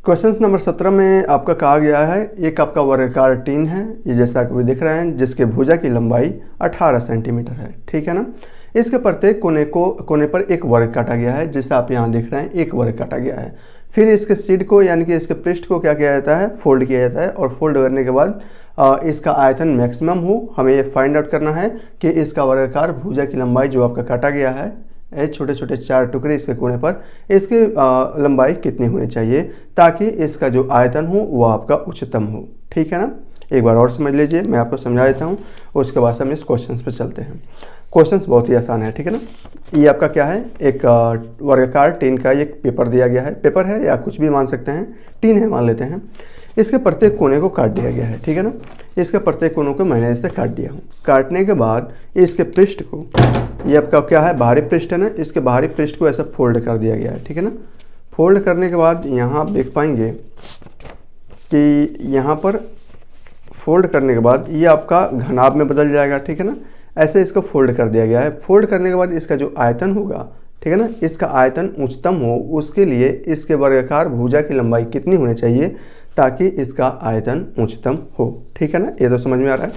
Question number 17 में आपका कहा गया है एक आपका वर्गाकार टीन है, ये जैसा आप भी दिख रहे हैं, जिसके भुजा की लंबाई 18 सेंटीमीटर है। ठीक है ना। इसके प्रत्येक कोने पर एक वर्ग काटा गया है, जैसा आप यहाँ देख रहे हैं एक वर्ग काटा गया है। फिर इसके शीट को यानी कि इसके पृष्ठ को क्या किया जाता है, फोल्ड किया जाता है, और फोल्ड करने के बाद इसका आयतन मैक्सिमम हो, हमें ये फाइंड आउट करना है कि इसका वर्गाकार भुजा की लंबाई जो आपका काटा गया है छोटे छोटे 4 टुकड़े इसके कोने पर, इसकी लंबाई कितनी होनी चाहिए ताकि इसका जो आयतन हो वो आपका उच्चतम हो। ठीक है ना। एक बार और समझ लीजिए, मैं आपको समझा देता हूँ, उसके बाद हम इस क्वेश्चन पे चलते हैं। क्वेश्चन बहुत ही आसान है। ठीक है ना। ये आपका क्या है, एक वर्गाकार टीन का एक पेपर दिया गया है, पेपर है या कुछ भी मान सकते हैं, टीन है मान लेते हैं। इसके प्रत्येक कोने को काट दिया गया है। ठीक है ना। इसके प्रत्येक कोनों को मैंने इसे काट दिया हूँ। काटने के बाद इसके पृष्ठ को, ये आपका क्या है बाहरी पृष्ठ है ना, इसके बाहरी पृष्ठ को ऐसा फोल्ड कर दिया गया है। ठीक है ना। फोल्ड करने के बाद यहाँ आप देख पाएंगे कि यहाँ पर फोल्ड करने के बाद ये आपका घनाभ में बदल जाएगा। ठीक है ना। ऐसे इसको फोल्ड कर दिया गया है। फोल्ड करने के बाद इसका जो आयतन होगा, ठीक है ना, इसका आयतन उच्चतम हो, उसके लिए इसके वर्गाकार भुजा की लंबाई कितनी होनी चाहिए ताकि इसका आयतन उच्चतम हो। ठीक है ना। ये तो समझ में आ रहा है।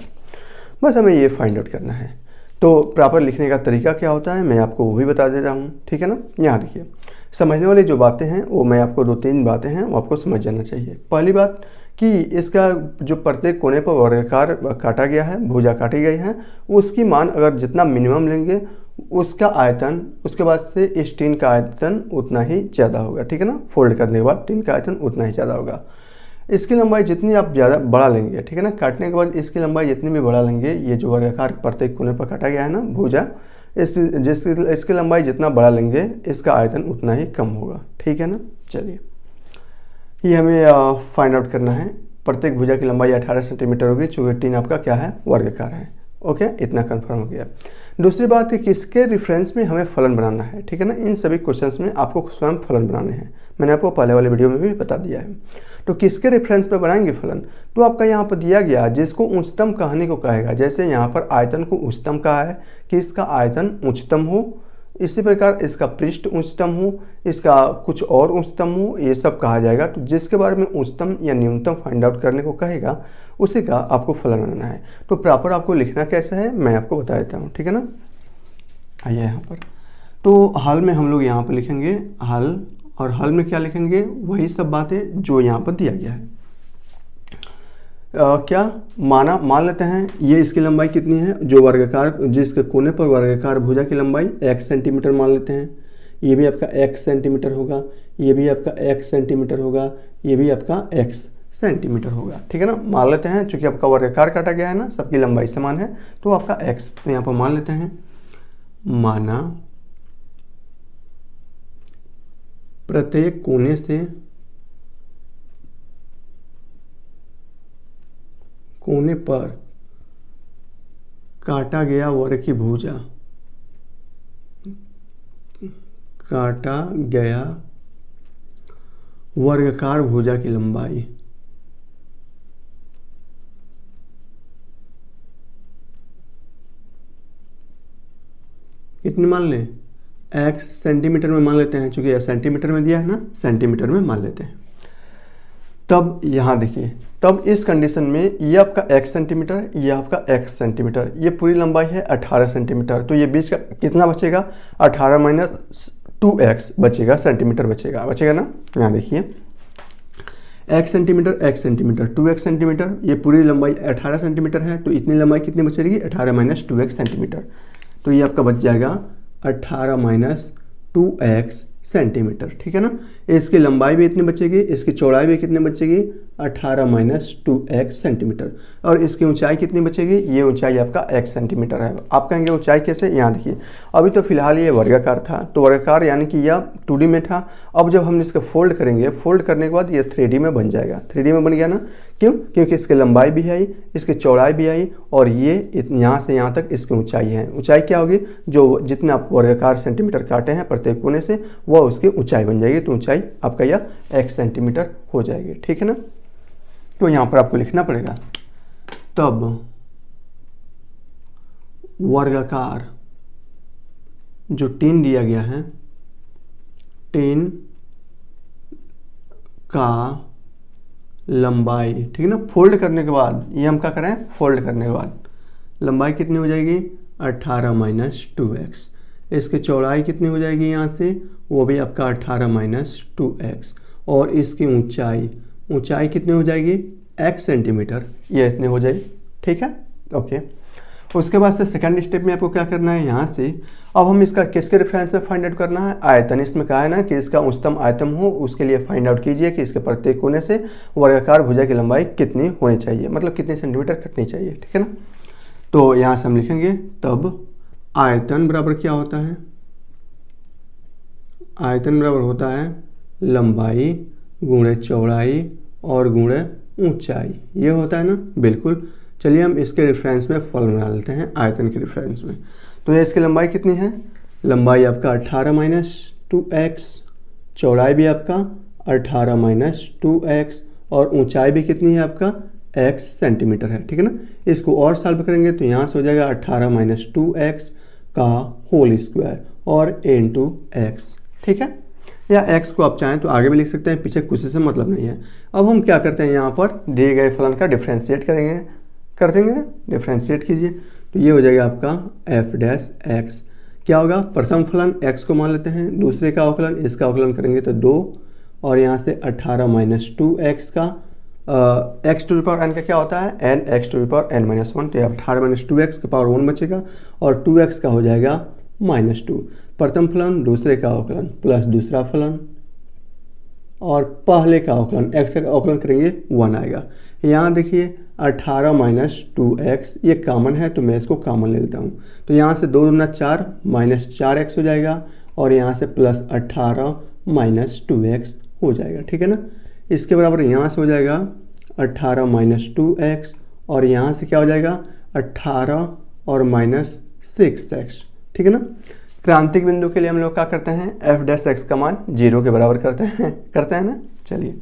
बस हमें ये फाइंड आउट करना है। तो प्रॉपर लिखने का तरीका क्या होता है मैं आपको वो भी बता देता हूँ। ठीक है ना। यहाँ देखिए, समझने वाली जो बातें हैं वो मैं आपको 2-3 बातें हैं वो आपको समझ जाना चाहिए। पहली बात कि इसका जो प्रत्येक कोने पर वर्गाकार काटा गया है, भुजा काटी गई है, उसकी मान अगर जितना मिनिमम लेंगे उसका आयतन, उसके बाद से इस टीन का आयतन उतना ही ज़्यादा होगा। ठीक है ना। फोल्ड करने के बाद टीन का आयतन उतना ही ज़्यादा होगा। इसकी लंबाई जितनी आप ज़्यादा बढ़ा लेंगे, ठीक है ना, काटने के बाद इसकी लंबाई जितनी भी बढ़ा लेंगे, ये जो वर्गाकार प्रत्येक कोने पर काटा गया है ना भुजा, इसकी लंबाई जितना बढ़ा लेंगे इसका आयतन उतना ही कम होगा। ठीक है ना। चलिए, ये हमें फाइंड आउट करना है। प्रत्येक भुजा की लंबाई 18 सेंटीमीटर होगी, चूँकि टीन आपका क्या है वर्गाकार है। ओके, इतना कंफर्म हो गया। दूसरी बात कि किसके रेफरेंस में हमें फलन बनाना है। ठीक है ना। इन सभी क्वेश्चंस में आपको स्वयं फलन बनाने हैं, मैंने आपको पहले वाले वीडियो में भी बता दिया है। तो किसके रेफरेंस पे बनाएंगे फलन, तो आपका यहाँ पर दिया गया जिसको उच्चतम कहने को कहेगा। जैसे यहाँ पर आयतन को उच्चतम कहा है कि इसका आयतन उच्चतम हो, इसी प्रकार इसका पृष्ठ उच्चतम हो, इसका कुछ और उच्चतम हो, ये सब कहा जाएगा। तो जिसके बारे में उच्चतम या न्यूनतम फाइंड आउट करने को कहेगा उसी का आपको फलन बनाना है। तो प्रॉपर आपको लिखना कैसा है मैं आपको बता देता हूँ। ठीक है ना। आइए यहाँ पर, तो हल में हम लोग यहाँ पर लिखेंगे हल, और हल में क्या लिखेंगे, वही सब बातें जो यहाँ पर दिया गया है। क्या मान लेते हैं ये इसकी लंबाई कितनी है, जो वर्गाकार जिसके कोने पर वर्गाकार भुजा की लंबाई x सेंटीमीटर मान लेते हैं। ये भी आपका x सेंटीमीटर होगा, ये भी आपका x सेंटीमीटर होगा, ये भी आपका x सेंटीमीटर होगा। ठीक है ना। मान लेते हैं चूंकि आपका वर्गाकार काटा गया है ना, सबकी लंबाई समान है, तो आपका x तो यहाँ पर मान लेते हैं। माना प्रत्येक कोने से कोने पर काटा गया वर्ग की भुजा, काटा गया वर्गाकार भुजा की लंबाई कितनी मान लें, x सेंटीमीटर में मान लेते हैं, चूंकि यह सेंटीमीटर में दिया है ना, सेंटीमीटर में मान लेते हैं। तब यहाँ देखिए, तब इस कंडीशन में ये आपका x सेंटीमीटर, ये आपका x सेंटीमीटर, ये पूरी लंबाई है 18 सेंटीमीटर, तो ये बीच का कितना बचेगा, 18 माइनस 2x बचेगा, सेंटीमीटर बचेगा ना। यहाँ देखिए x सेंटीमीटर 2x सेंटीमीटर, ये पूरी लंबाई 18 सेंटीमीटर है, तो इतनी लंबाई कितनी बचेगी, 18 माइनस 2x सेंटीमीटर, तो ये आपका बच जाएगा 18 माइनस 2x सेंटीमीटर। ठीक है ना। इसकी लंबाई भी इतनी बचेगी, इसकी चौड़ाई भी कितनी बचेगी, 18 माइनस 2x सेंटीमीटर, और इसकी ऊंचाई कितनी बचेगी, ये ऊंचाई आपका x सेंटीमीटर है। आप कहेंगे ऊंचाई कैसे, यहाँ देखिए, अभी तो फिलहाल ये वर्गाकार था, तो वर्गाकार यानी कि यह 2D में था। अब जब हम इसको फोल्ड करेंगे, फोल्ड करने के बाद ये 3D में बन जाएगा। 3D में बन गया ना, क्यों, क्योंकि इसकी लंबाई भी आई, इसकी चौड़ाई भी आई, और ये यहाँ से यहाँ तक इसकी ऊंचाई है। ऊंचाई क्या होगी, जो जितने आप वर्गाकार सेंटीमीटर काटे हैं प्रत्येक कोने से, वह उसकी ऊंचाई बन जाएगी, तो ऊंचाई आपका यह x सेंटीमीटर हो जाएगी। ठीक है ना। तो यहाँ पर आपको लिखना पड़ेगा, तब वर्गाकार जो टीन दिया गया है, टीन का लंबाई, ठीक है ना, फोल्ड करने के बाद, ये हम क्या करें, फोल्ड करने के बाद लंबाई कितनी हो जाएगी 18 माइनस 2x। इसकी चौड़ाई कितनी हो जाएगी यहाँ से, वो भी आपका 18 माइनस 2x। और इसकी ऊंचाई कितनी हो जाएगी x सेंटीमीटर, ये इतनी हो जाएगी, ठीक है, ओके। उसके बाद से सेकंड स्टेप में आपको क्या करना है, यहाँ से अब हम इसका किसके रेफरेंस में फाइंड आउट करना है, आयतन। इसमें कहा है ना कि इसका उच्चतम आयतन हो, उसके लिए फाइंड आउट कीजिए कि इसके प्रत्येक कोने से वर्गाकार भुजा की लंबाई कितनी होनी चाहिए, मतलब कितने सेंटीमीटर कटनी चाहिए, ठीक है ना। तो यहाँ से हम लिखेंगे तब आयतन बराबर क्या होता है, आयतन बराबर होता है लंबाई गुणे चौड़ाई और गुणे ऊंचाई, ये होता है ना, बिल्कुल। चलिए हम इसके रेफरेंस में फल बना लेते हैं, आयतन के रेफरेंस में। तो ये इसकी लंबाई कितनी है, लंबाई आपका 18 माइनस 2x, चौड़ाई भी आपका 18 माइनस 2x और ऊंचाई भी कितनी है आपका x सेंटीमीटर है, ठीक है ना। इसको और सॉल्व करेंगे तो यहाँ से हो जाएगा 18 माइनस 2x का होल स्क्वायर और इंटू x, ठीक है। या x को आप चाहें तो आगे भी लिख सकते हैं, पीछे कुछ से मतलब नहीं है। अब हम क्या करते हैं, यहाँ पर दिए गए फलन का डिफ्रेंशिएट कर देंगे, डिफ्रेंशिएट कीजिए। तो ये हो जाएगा आपका f डैश x, क्या होगा, प्रथम फलन x को मान लेते हैं, दूसरे का अवकलन, इसका अवकलन करेंगे तो 2 और यहाँ से 18 माइनस 2x का x to the power n का क्या होता है n x to the power n minus 1, तो ये 18 माइनस 2x का पावर 1 बचेगा और 2x का हो जाएगा -2। प्रथम फलन दूसरे का अवकलन प्लस दूसरा फलन और पहले का अवकलन x का अवकलन करेंगे 1 आएगा। यहाँ देखिए 18 माइनस 2x ये कॉमन है तो मैं इसको कॉमन ले लेता हूँ, तो यहाँ से 2 दूना 4 माइनस 4x हो जाएगा और यहाँ से प्लस 18 माइनस 2x हो जाएगा, ठीक है ना। इसके बराबर यहाँ से हो जाएगा 18 माइनस 2x और यहाँ से क्या हो जाएगा 18 और माइनस 6x, ठीक है ना। क्रांतिक बिंदु के लिए हम लोग क्या करते हैं, f डैश x का मान 0 के बराबर करते हैं ना। चलिए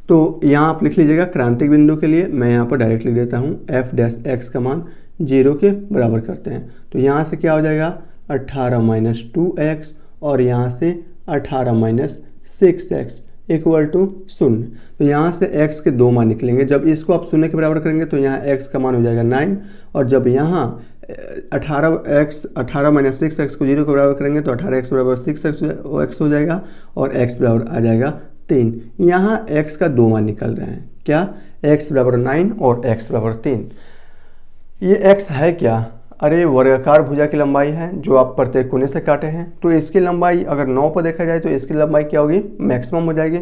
तो यहाँ आप लिख लीजिएगा क्रांतिक बिंदु के लिए, मैं यहाँ पर डायरेक्ट लिख देता हूँ f डैश x का मान 0 के बराबर करते हैं। तो यहाँ से क्या हो जाएगा 18 माइनस 2x और यहाँ से 18 माइनस 6x इक्वल टू 0। तो यहाँ से x के 2 मान निकलेंगे, जब इसको आप 0 के बराबर करेंगे तो यहाँ x का मान हो जाएगा 9 और जब यहाँ 18 माइनस 6x को 0 के बराबर करेंगे तो 18x बराबर 6x हो जाएगा और x बराबर आ जाएगा 3। यहाँ x का 2 मान निकल रहे हैं, क्या, x बराबर 9 और x बराबर 3। ये x है क्या, अरे वर्गाकार भुजा की लंबाई है जो आप प्रत्येक कोने से काटे हैं। तो इसकी लंबाई अगर 9 पर देखा जाए तो इसकी लंबाई क्या होगी, मैक्सिमम हो जाएगी।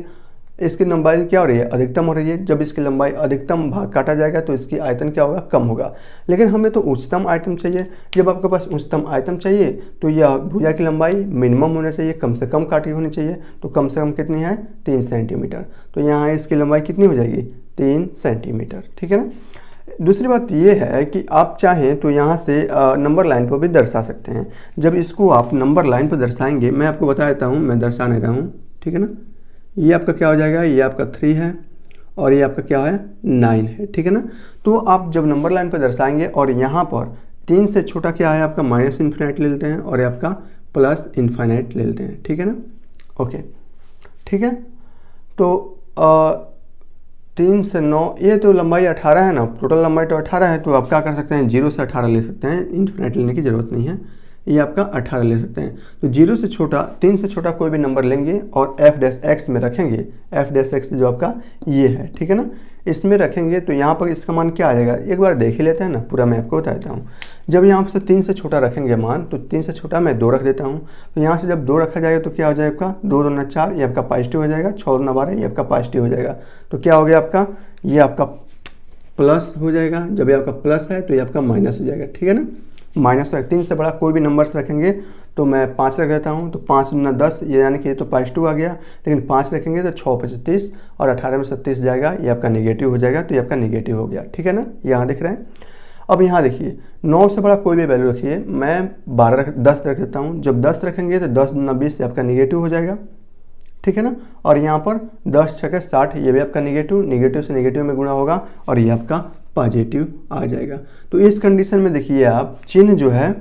इसकी लंबाई क्या हो रही है, अधिकतम हो रही है। जब इसकी लंबाई अधिकतम भाग काटा जाएगा तो इसकी आयतन क्या होगा, कम होगा। लेकिन हमें तो उच्चतम आयतन चाहिए। जब आपके पास उच्चतम आयतन चाहिए तो यह भुजा की लंबाई मिनिमम होना चाहिए, कम से कम काटी होनी चाहिए। तो कम से कम कितनी है, 3 सेंटीमीटर। तो यहाँ इसकी लंबाई कितनी हो जाएगी, 3 सेंटीमीटर, ठीक है ना। दूसरी बात यह है कि आप चाहें तो यहाँ से नंबर लाइन पर भी दर्शा सकते हैं। जब इसको आप नंबर लाइन पर दर्शाएंगे, मैं आपको बता देता हूँ, मैं दर्शा नहीं रहा हूँ, ठीक है ना। ये आपका क्या हो जाएगा, ये आपका 3 है और ये आपका क्या है 9 है, ठीक है ना। तो आप जब नंबर लाइन पर दर्शाएंगे और यहाँ पर 3 से छोटा क्या है आपका माइनस इन्फिनाइट ले लेते हैं और ये आपका प्लस इन्फिनाइट ले लेते हैं, ठीक है ना, ओके, ठीक है। तो 3 से 9, ये तो लंबाई 18 है ना, टोटल लंबाई तो 18 है। तो आप क्या कर सकते हैं, 0 से 18 ले सकते हैं, इन्फिनाइट लेने की ज़रूरत नहीं है, ये आपका 18 ले सकते हैं। तो 0 से छोटा, 3 से छोटा कोई भी नंबर लेंगे और f डैश x में रखेंगे। f डैश x जो आपका ये है, ठीक है ना, इसमें रखेंगे तो यहाँ पर इसका मान क्या आ जाएगा, एक बार देख ही लेते हैं ना, पूरा मैं आपको बता देता हूँ। जब यहाँ से 3 से छोटा रखेंगे मान, तो 3 से छोटा मैं 2 रख देता हूँ। तो यहाँ से जब 2 रखा जाएगा तो क्या हो जाएगा आपका 2 दूना 4, ये आपका पॉजिटिव हो जाएगा, 6 दूना 12, ये आपका पॉजिटिव हो जाएगा। तो क्या हो गया आपका, ये आपका प्लस हो जाएगा। जब ये आपका प्लस है तो ये आपका माइनस हो जाएगा, ठीक है ना। माइनस 3 से बड़ा कोई भी नंबर्स रखेंगे तो मैं 5 रख देता हूँ। तो 5 दूना 10, ये यानी कि ये तो पॉजिटिव आ गया, लेकिन 5 रखेंगे तो 6 × 35 और 18 में 37 जाएगा, ये आपका नेगेटिव हो जाएगा। तो ये आपका नेगेटिव हो गया, ठीक है ना, यहाँ दिख रहे हैं। अब यहाँ देखिए 9 से बड़ा कोई भी वैल्यू रखिए, मैं 10 रख देता हूँ। जब 10 रखेंगे तो 10 दूना 20, ये आपका नेगेटिव हो जाएगा, ठीक है ना। और यहाँ पर 10 × 60, ये भी आपका नेगेटिव से नेगेटिव में गुणा होगा और ये आपका पॉजिटिव आ जाएगा। तो इस कंडीशन में देखिए आप चिन्ह जो है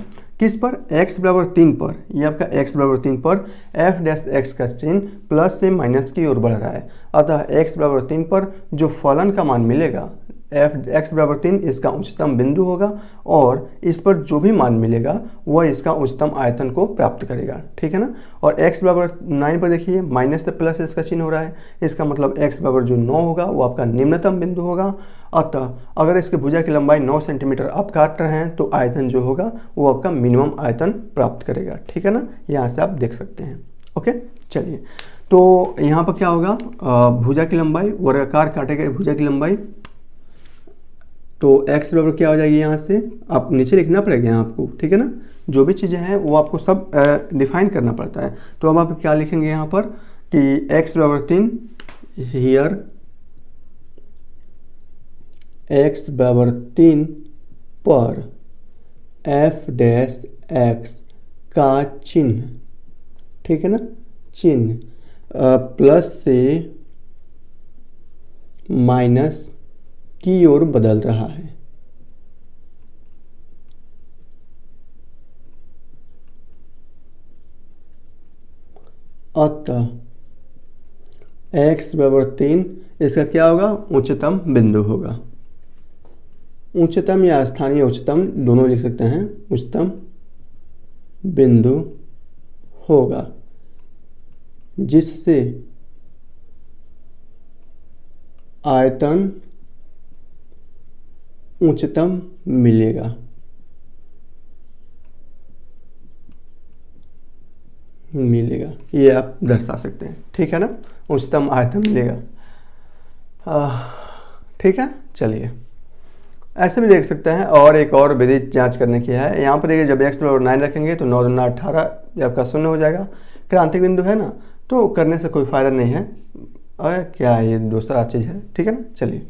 किस पर, x बराबर 3 पर, ये आपका x बराबर 3 पर f डैश x का चिन्ह प्लस से माइनस की ओर बढ़ रहा है। अतः x बराबर 3 पर जो फलन का मान मिलेगा f x बराबर 3 इसका उच्चतम बिंदु होगा और इस पर जो भी मान मिलेगा वह इसका उच्चतम आयतन को प्राप्त करेगा, ठीक है ना। और x बराबर 9 पर देखिए माइनस से प्लस इसका चिन्ह हो रहा है, इसका मतलब x बराबर जो 9 होगा वो आपका निम्नतम बिंदु होगा। अतः अगर इसके भुजा की लंबाई 9 सेंटीमीटर आप काट रहे हैं तो आयतन जो होगा वो आपका मिनिमम आयतन प्राप्त करेगा, ठीक है ना। यहाँ से आप देख सकते हैं। ओके, चलिए तो यहाँ पर क्या होगा, भुजा की लंबाई, वर्गाकार काटे गए भुजा की लंबाई, तो x बराबर क्या हो जाएगी, यहाँ से आप नीचे लिखना पड़ेगा यहाँ आपको, ठीक है ना। जो भी चीज़ें हैं वो आपको सब डिफाइन करना पड़ता है। तो अब आप क्या लिखेंगे यहाँ पर कि x बराबर 3, हियर x बराबर 3 पर f डैश x का चिन्ह, ठीक है ना, चिन्ह प्लस से माइनस की ओर बदल रहा है। अतः x बराबर 3 इसका क्या होगा, उच्चतम बिंदु होगा। उच्चतम या स्थानीय उच्चतम दोनों लिख सकते हैं, उच्चतम बिंदु होगा जिससे आयतन उच्चतम मिलेगा। ये आप दर्शा सकते हैं, ठीक है ना, उच्चतम आयतन मिलेगा। ठीक है, चलिए ऐसे भी देख सकते हैं। और एक और विधि जांच करने की है। यहाँ पर देखिए जब x बराबर 9 रखेंगे तो 9 दूना 18 ये आपका 0 हो जाएगा। क्रांतिक बिंदु है ना, तो करने से कोई फ़ायदा नहीं है। और क्या ये दूसरा चीज़ है, ठीक है ना। चलिए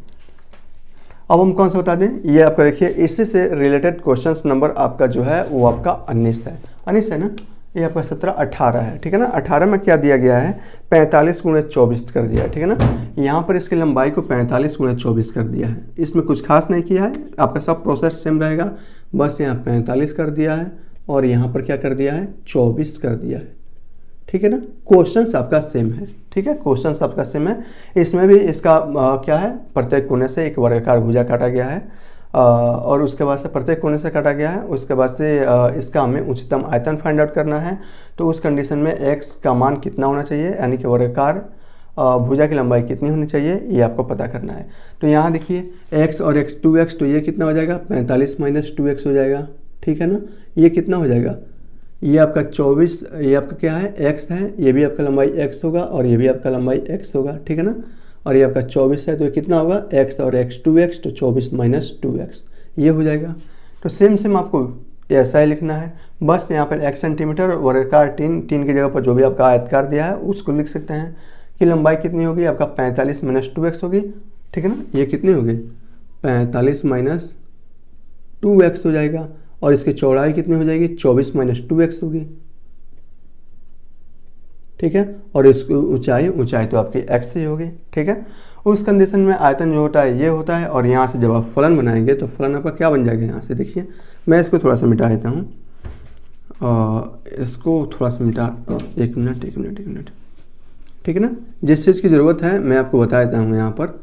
अब हम कौन सा बता दें, ये आपका देखिए इसी से रिलेटेड क्वेश्चंस नंबर आपका जो है वो आपका 19 है। 19 है ना, ये आपका 17 18 है, ठीक है ना। 18 में क्या दिया गया है, 45 गुणे 24 कर दिया है, ठीक है ना। यहाँ पर इसकी लंबाई को 45 गुणे 24 कर दिया है। इसमें कुछ खास नहीं किया है, आपका सब प्रोसेस सेम रहेगा। बस यहाँ 45 कर दिया है और यहाँ पर क्या कर दिया है, 24 कर दिया है, ठीक है ना। क्वेश्चंस आपका सेम है, ठीक है, क्वेश्चंस आपका सेम है। इसमें भी इसका क्या है, प्रत्येक कोने से एक वर्गाकार भुजा काटा गया है और उसके बाद से प्रत्येक कोने से काटा गया है। उसके बाद से इसका हमें उच्चतम आयतन फाइंड आउट करना है। तो उस कंडीशन में x का मान कितना होना चाहिए, यानी कि वर्गाकार भुजा की लंबाई कितनी होनी चाहिए, ये आपको पता करना है। तो यहाँ देखिए x और x 2x, तो ये कितना हो जाएगा, 45 माइनस 2x हो जाएगा, ठीक है ना। ये कितना हो जाएगा, ये आपका 24, ये आपका क्या है, x है, ये भी आपका लंबाई x होगा और ये भी आपका लंबाई x होगा, ठीक है ना। और ये आपका 24 है, तो ये कितना होगा, x और x 2x, तो 24 माइनस 2x ये हो जाएगा। तो सेम आपको ऐसा ही लिखना है। बस यहाँ पर x सेंटीमीटर वर्गाकार 3 की जगह पर जो भी आपका आयतकार दिया है उसको लिख सकते हैं कि लंबाई कितनी होगी, आपका 45 माइनस 2x होगी, ठीक है ना। ये कितनी होगी, 45 माइनस 2x हो जाएगा और इसकी चौड़ाई कितनी हो जाएगी, 24 माइनस 2x होगी, ठीक है। और इसकी ऊंचाई तो आपकी x ही होगी, ठीक है। उस कंडीशन में आयतन जो होता है ये होता है। और यहाँ से जब आप फलन बनाएंगे तो फलन आपका क्या बन जाएगा, यहाँ से देखिए मैं इसको थोड़ा सा मिटा देता हूँ, इसको थोड़ा सा मिटा, एक मिनट, ठीक है ना। जिस चीज़ की ज़रूरत है मैं आपको बता देता हूँ यहाँ पर।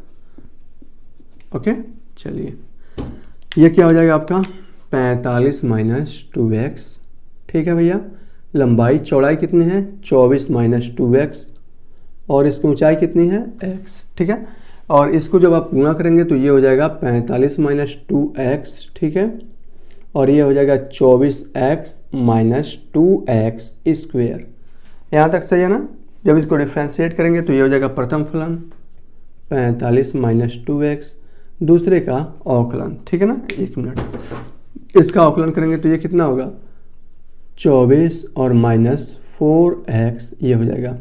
ओके, चलिए ये क्या हो जाएगा आपका 45 माइनस 2x, ठीक है भैया। लंबाई चौड़ाई कितनी है, 24 माइनस 2x और इसकी ऊंचाई कितनी है, x, ठीक है। और इसको जब आप गुणा करेंगे तो ये हो जाएगा 45 माइनस 2x, ठीक है। और ये हो जाएगा 24x माइनस 2x स्क्वेयर। यहाँ तक सही है ना। जब इसको डिफ्रेंशिएट करेंगे तो ये हो जाएगा प्रथम फलन 45 माइनस 2x, दूसरे का अवकलन, ठीक है ना। एक मिनट, इसका अवकलन करेंगे तो ये कितना होगा, 24 और माइनस 4x ये हो जाएगा,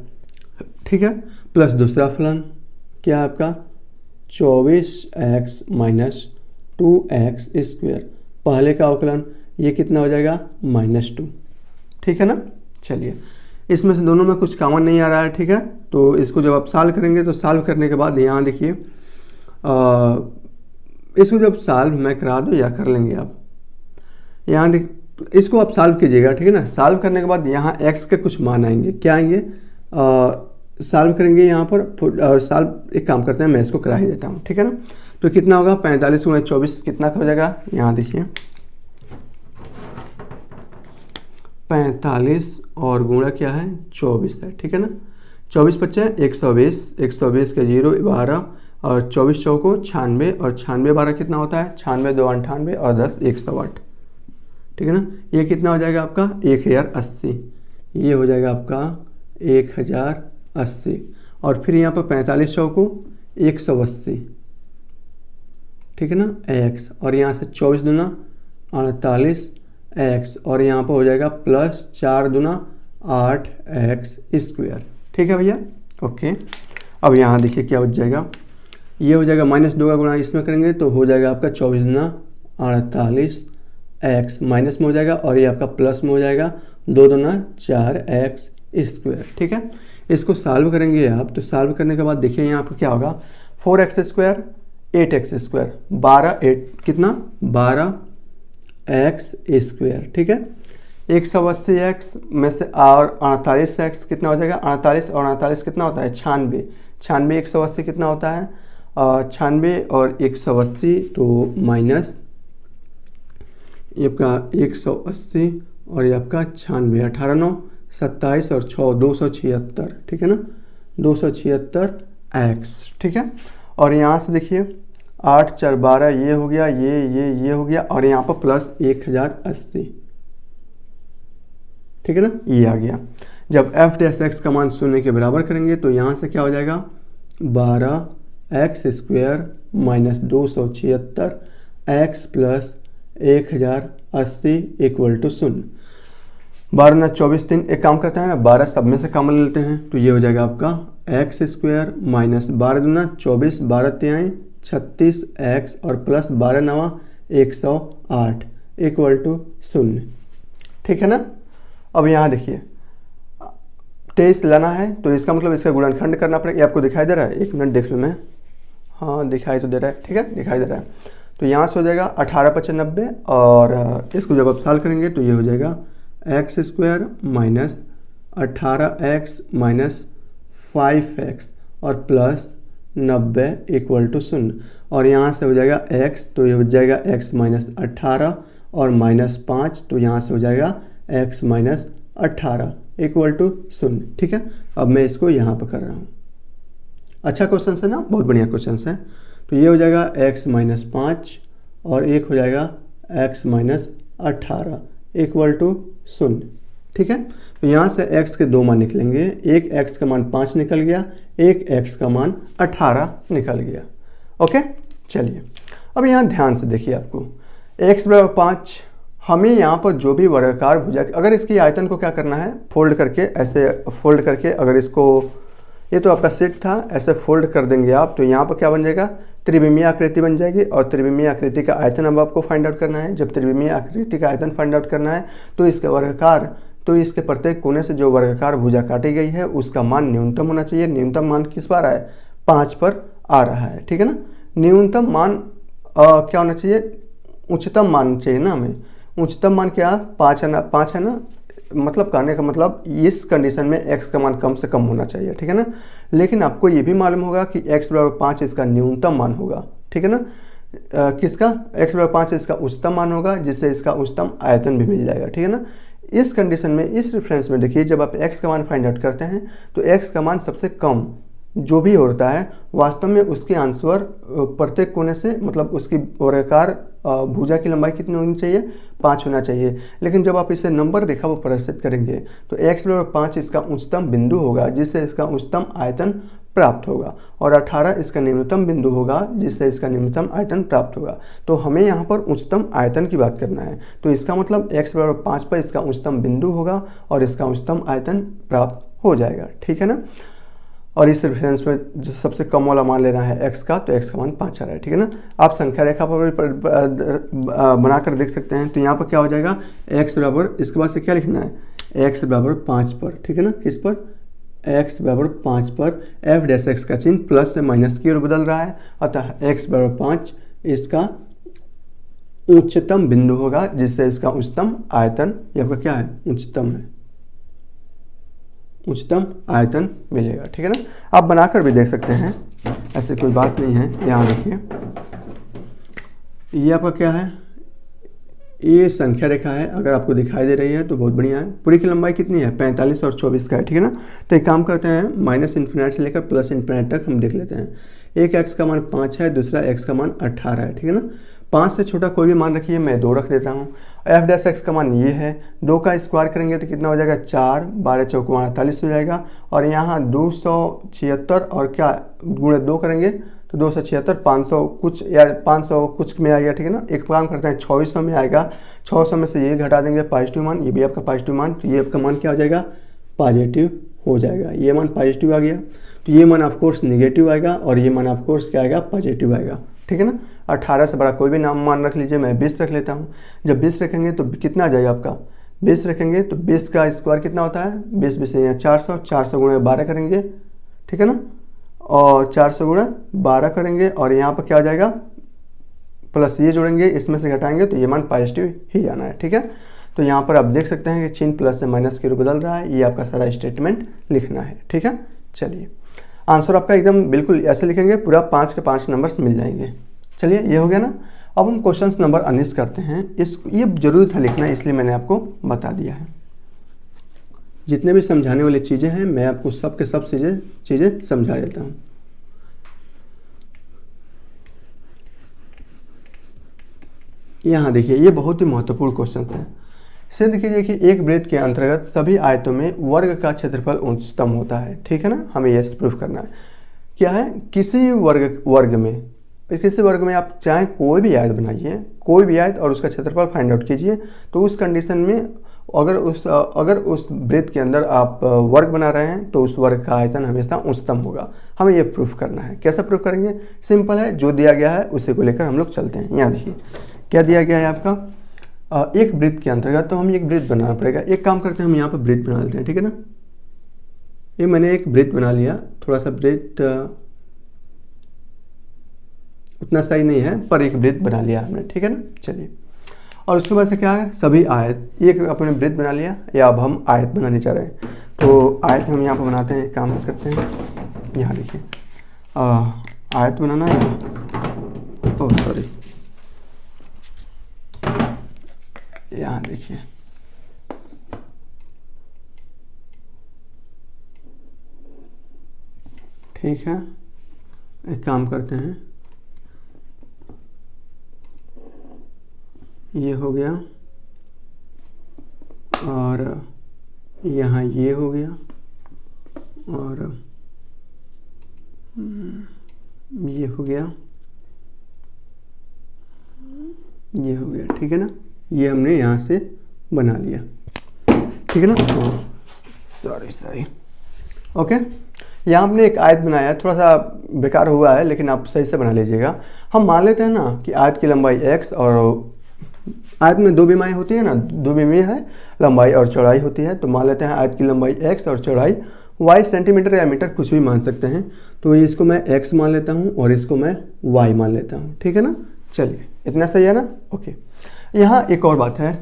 ठीक है। प्लस दूसरा फलन क्या है आपका 24x माइनस 2x स्क्वेयर, पहले का अवकलन ये कितना हो जाएगा -2, ठीक है ना। चलिए इसमें से दोनों में कुछ कॉमन नहीं आ रहा है, ठीक है। तो इसको जब आप सॉल्व करेंगे तो सॉल्व करने के बाद यहाँ देखिए इसको जब सॉल्व मैं करा दूँ या कर लेंगे आप, यहाँ इसको आप सॉल्व कीजिएगा, ठीक है ना। सॉल्व करने के बाद यहाँ x के कुछ मान आएंगे, क्या आएंगे, सॉल्व करेंगे यहाँ पर, और सॉल्व एक काम करते हैं, मैं इसको करा ही देता हूँ, ठीक है ना। तो कितना होगा 45 × 24 कितना हो जाएगा, यहाँ देखिए 45 और गुणा क्या है 24 है, ठीक है ना। 24 बच्चे 120, 120 के 0 12 और 24 चौको 96 और 96 12 कितना होता है 96 2 98 और 10 108, ठीक है ना। ये कितना हो जाएगा आपका 1080, ये हो जाएगा आपका 1080 और फिर यहाँ पर 45 चौको 180, ठीक है ना x, और यहाँ से 24 दूना 48 x और यहाँ पर हो जाएगा प्लस 4 दूना 8x², ठीक है भैया, ओके। अब यहाँ देखिए क्या बच जाएगा, ये हो जाएगा -2 का गुणा इसमें करेंगे तो हो जाएगा आपका 24 दूना 48x, माइनस में हो जाएगा और ये आपका प्लस में हो जाएगा 2 दूना 4x², ठीक है। इसको सॉल्व करेंगे आप, तो सॉल्व करने के बाद देखिए यहाँ पर क्या होगा 4x² 8x², 12 8 कितना 12x², ठीक है। 180x में से और 48x कितना हो जाएगा, 48 और 48 कितना होता है 96, 96 180 कितना होता है 96 और 180 तो माइनस ये आपका 180 और ये आपका 96, 18 9 27 और 6 276, ठीक है ना 276x, ठीक है। और यहाँ से देखिए 8 4 12 ये हो गया, ये हो गया और यहाँ पर प्लस 1080, ठीक है ना, ये आ गया। जब f' का मान 0 के बराबर करेंगे तो यहाँ से क्या हो जाएगा 12x² minus 276 x plus 1080 equal to 0। 12 ना 24 3, एक काम करते हैं ना 12 सब में से कॉमन लेते हैं तो ये हो जाएगा आपका x² माइनस 12 दूना 24 12 तिहाई 36x और प्लस 12 नवा 108 इक्वल टू 0, ठीक है ना। अब यहाँ देखिए 23 लाना है तो इसका मतलब इसका गुणनखंड करना पड़ेगा। ये आपको दिखाई दे रहा है, एक मिनट देख लूँ मैं, हाँ दिखाई तो दे रहा है, ठीक है दिखाई दे रहा है। तो यहाँ से हो जाएगा 18 × 90 और इसको जब आप सॉल्व करेंगे तो ये हो जाएगा x² minus 18x minus 5x और प्लस 90 इक्वल टू 0 और यहाँ से हो जाएगा x तो ये हो जाएगा x माइनस 18 और माइनस 5 तो यहाँ से हो जाएगा x माइनस 18 इक्वल टू 0, ठीक है। अब मैं इसको यहाँ पर कर रहा हूँ, अच्छा क्वेश्चन है ना, बहुत बढ़िया क्वेश्चन है। तो ये हो जाएगा x माइनस 5 और एक हो जाएगा x माइनस 18 इक्वल टू 0, ठीक है। तो यहाँ से x के 2 मान निकलेंगे, एक x का मान 5 निकल गया, एक x का मान 18 निकल गया, ओके। चलिए अब यहाँ ध्यान से देखिए, आपको x बराबर 5, हमें यहाँ पर जो भी वर्गाकार भुजा, अगर इसकी आयतन को क्या करना है फोल्ड करके, ऐसे फोल्ड करके, अगर इसको, ये तो आपका सेट था, ऐसे फोल्ड कर देंगे आप तो यहाँ पर क्या बन जाएगा त्रिविमीय आकृति बन जाएगी। और त्रिविमीय आकृति का आयतन अब आपको फाइंड आउट करना है। जब त्रिविमीय आकृति का आयतन फाइंड आउट करना है तो इसके वर्गाकार, तो इसके प्रत्येक कोने से जो वर्गाकार भुजा काटी गई है उसका मान न्यूनतम होना चाहिए। न्यूनतम मान किस पर आ रहा है 5 पर आ रहा है, ठीक है ना। न्यूनतम मान क्या होना चाहिए, उच्चतम मान चाहिए ना हमें, उच्चतम मान क्या 5 है ना, 5 है ना, मतलब कहने का मतलब इस कंडीशन में x का मान कम से कम होना चाहिए, ठीक है ना। लेकिन आपको ये भी मालूम होगा कि x बराबर 5 इसका न्यूनतम मान होगा, ठीक है ना। किसका x बराबर 5 इसका उच्चतम मान होगा, जिससे इसका उच्चतम आयतन भी मिल जाएगा, ठीक है ना। इस कंडीशन में, इस रेफरेंस में देखिए, जब आप x का मान फाइंड आउट करते हैं तो x का मान सबसे कम जो भी होता है वास्तव में उसके आंसर प्रत्येक कोने से, मतलब उसकी वर्गाकार भुजा की लंबाई कितनी होनी चाहिए 5 होना चाहिए। लेकिन जब आप इसे नंबर रेखा पर प्रदर्शित करेंगे तो x बराबर 5 इसका उच्चतम बिंदु होगा, जिससे इसका उच्चतम आयतन प्राप्त होगा, और 18 इसका निम्नतम बिंदु होगा, जिससे इसका निम्नतम आयतन प्राप्त होगा। तो हमें यहाँ पर उच्चतम आयतन की बात करना है, तो इसका मतलब x बराबर 5 पर इसका उच्चतम बिंदु होगा और इसका उच्चतम आयतन प्राप्त हो जाएगा, ठीक है ना। और इस रेफरेंस में जो सबसे कम वाला मान लेना है x का, तो x का मान 5 आ रहा है, ठीक है ना। आप संख्या रेखा पर बनाकर देख सकते हैं। तो यहाँ पर क्या हो जाएगा x बराबर, इसके बाद से क्या लिखना है x बराबर 5 पर, ठीक है ना। किस पर x बराबर 5 पर f' का चिन्ह प्लस से माइनस की ओर बदल रहा है, अतः x बराबर 5 इसका उच्चतम बिंदु होगा जिससे इसका उच्चतम आयतन, ये आपका क्या है, उच्चतम है, उच्चतम आयतन मिलेगा। ठीक है ना। आप बनाकर भी देख सकते हैं, ऐसे कोई बात नहीं है। यहाँ देखिए ये आपका क्या है, ये संख्या रेखा है, अगर आपको दिखाई दे रही है तो बहुत बढ़िया है। पूरी की लंबाई कितनी है, 45 और 24 का है। ठीक है ना। तो एक काम करते हैं, माइनस इन्फिनिट से लेकर प्लस इन्फिनिट तक हम देख लेते हैं। एक x का मान 5 है, दूसरा x का मान 18 है। ठीक है ना। 5 से छोटा कोई भी मान रखिए, मैं 2 रख देता हूँ। एफ डैश एक्स का मान ये है, 2 का स्क्वायर करेंगे तो कितना हो जाएगा, 4, 12 चौक 48 हो जाएगा। और यहाँ 276 और क्या गुणे 2 करेंगे तो 276, 500 कुछ या 500 कुछ में आएगा। ठीक है ना। एक काम करते हैं, 2400 में आएगा। 600 में से ये घटा देंगे पॉजिटिव मान, ये भी आपका पॉजिटिव मान, तो ये आपका मान क्या हो जाएगा, पॉजिटिव हो जाएगा। ये मान पॉजिटिव आ गया, तो ये मान ऑफ कोर्स निगेटिव आएगा और ये मान ऑफ कोर्स क्या आएगा, पॉजिटिव आएगा। ठीक है ना। 18 से बड़ा कोई भी नाम मान रख लीजिए, मैं 20 रख लेता हूँ। जब 20 रखेंगे तो कितना आ जाएगा आपका, 20 रखेंगे तो 20 का स्क्वायर कितना होता है, 20 20 यहाँ 400, 400 गुणे 12 करेंगे। ठीक है ना। और 400 गुणे 12 करेंगे और यहाँ पर क्या हो जाएगा, प्लस ये जोड़ेंगे, इसमें से घटाएंगे तो ये मान पॉजिटिव ही आना है। ठीक है। तो यहाँ पर आप देख सकते हैं कि चिन्ह प्लस से माइनस की ओर बदल रहा है। ये आपका सारा स्टेटमेंट लिखना है। ठीक है। चलिए आंसर आपका एकदम बिल्कुल ऐसे लिखेंगे, पूरा 5 के 5 नंबर्स मिल जाएंगे। चलिए ये हो गया ना। अब हम क्वेश्चन नंबर 19 करते हैं। ये जरूरी था लिखना, इसलिए मैंने आपको बता दिया है। जितने भी समझाने वाली चीज़ें हैं मैं आपको सब के सब चीज़ें समझा देता हूँ। यहाँ देखिए ये बहुत ही महत्वपूर्ण क्वेश्चन है। सिद्ध कीजिए कि एक वृत्त के अंतर्गत सभी आयतों में वर्ग का क्षेत्रफल उच्चतम होता है। ठीक है ना। हमें यह प्रूफ करना है। क्या है, किसी वर्ग में आप चाहे कोई भी आयत बनाइए, कोई भी आयत, और उसका क्षेत्रफल फाइंड आउट कीजिए। तो उस कंडीशन में अगर उस वृत्त के अंदर आप वर्ग बना रहे हैं तो उस वर्ग का आयतन हमेशा उच्चतम होगा। हमें यह प्रूफ करना है। कैसे प्रूफ करेंगे, सिंपल है, जो दिया गया है उसी को लेकर हम लोग चलते हैं। यहाँ देखिए क्या दिया गया है आपका, एक वृत्त के अंतर्गत, तो हम एक वृत्त बनाना पड़ेगा। एक काम करते हैं, हम यहाँ पर वृत्त बना लेते हैं। ठीक है ना। ये मैंने एक वृत्त बना लिया, थोड़ा सा वृत्त उतना सही नहीं है पर एक वृत्त बना लिया हमने। ठीक है ना। चलिए, और उसके बाद से क्या है, सभी आयत, एक अपने वृत्त बना लिया, या अब हम आयत बनाने जा रहे हैं। तो आयत हम यहाँ पर बनाते हैं, काम करते हैं। यहाँ देखिए आयत बनाना है, ओह सॉरी, यहाँ देखिए ठीक है। एक काम करते हैं, ये हो गया और यहाँ ये हो गया और ये हो गया, ये हो गया। ठीक है ना। ये हमने यहाँ से बना लिया। ठीक है ना। Sorry okay. यहाँ हमने एक आयत बनाया है, थोड़ा सा बेकार हुआ है लेकिन आप सही से बना लीजिएगा। हम मान लेते हैं ना कि आयत की लंबाई x, और आयत में दो विमाएँ होती है ना, दो विमाएँ है, लंबाई और चौड़ाई होती है। तो मान लेते हैं आयत की लंबाई x और चौड़ाई y, सेंटीमीटर या मीटर कुछ भी मान सकते हैं। तो इसको मैं x मान लेता हूँ और इसको मैं y मान लेता हूँ। ठीक है ना। चलिए इतना सही है ना। ओके। यहाँ एक और बात है,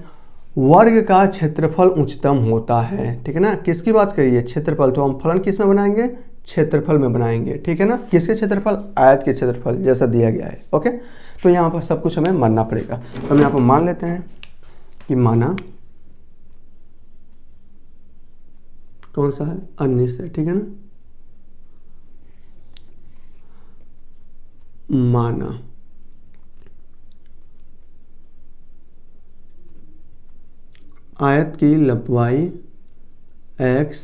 वर्ग का क्षेत्रफल उच्चतम होता है। ठीक है ना। किसकी बात करिए, क्षेत्रफल, तो हम फलन किस में बनाएंगे, क्षेत्रफल में बनाएंगे। ठीक है ना। किसके क्षेत्रफल, आयत के क्षेत्रफल जैसा दिया गया है। ओके। तो यहाँ पर सब कुछ हमें मानना पड़ेगा। तो हम यहाँ पर मान लेते हैं कि माना कौन सा है, 19 है। ठीक है ना। माना आयत की लंबाई x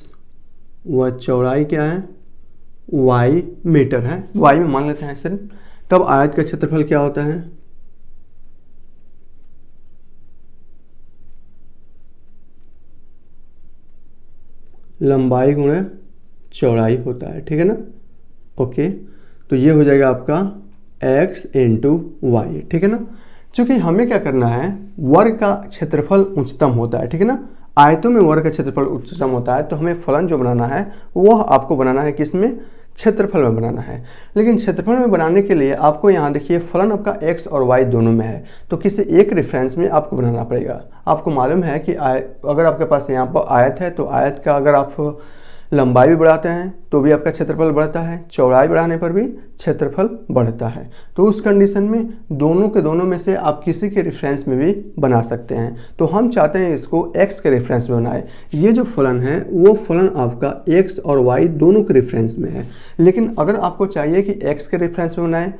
व चौड़ाई क्या है, y मीटर है। y में मान लेते हैं सिर्फ। तब आयत का क्षेत्रफल क्या होता है, लंबाई गुणे चौड़ाई होता है। ठीक है ना। ओके। तो ये हो जाएगा आपका x इंटू वाई। ठीक है ना। चूंकि हमें क्या करना है, वर्ग का क्षेत्रफल उच्चतम होता है। ठीक है ना। आयतों में वर्ग का क्षेत्रफल उच्चतम होता है, तो हमें फलन जो बनाना है वह आपको बनाना है किसमें, क्षेत्रफल में बनाना है। लेकिन क्षेत्रफल में बनाने के लिए आपको यहाँ देखिए फलन आपका x और y दोनों में है, तो किसी एक रेफरेंस में आपको बनाना पड़ेगा। आपको मालूम है कि अगर आपके पास यहाँ पर आयत है तो आयत का अगर आप लंबाई भी बढ़ाते हैं तो भी आपका क्षेत्रफल बढ़ता है, चौड़ाई बढ़ाने पर भी क्षेत्रफल बढ़ता है। तो उस कंडीशन में दोनों के दोनों में से आप किसी के रेफरेंस में भी बना सकते हैं। तो हम चाहते हैं इसको x के रेफरेंस में बनाए। ये जो फलन है वो फलन आपका x और y दोनों के रेफरेंस में है। लेकिन अगर आपको चाहिए कि x के रेफरेंस में बनाए,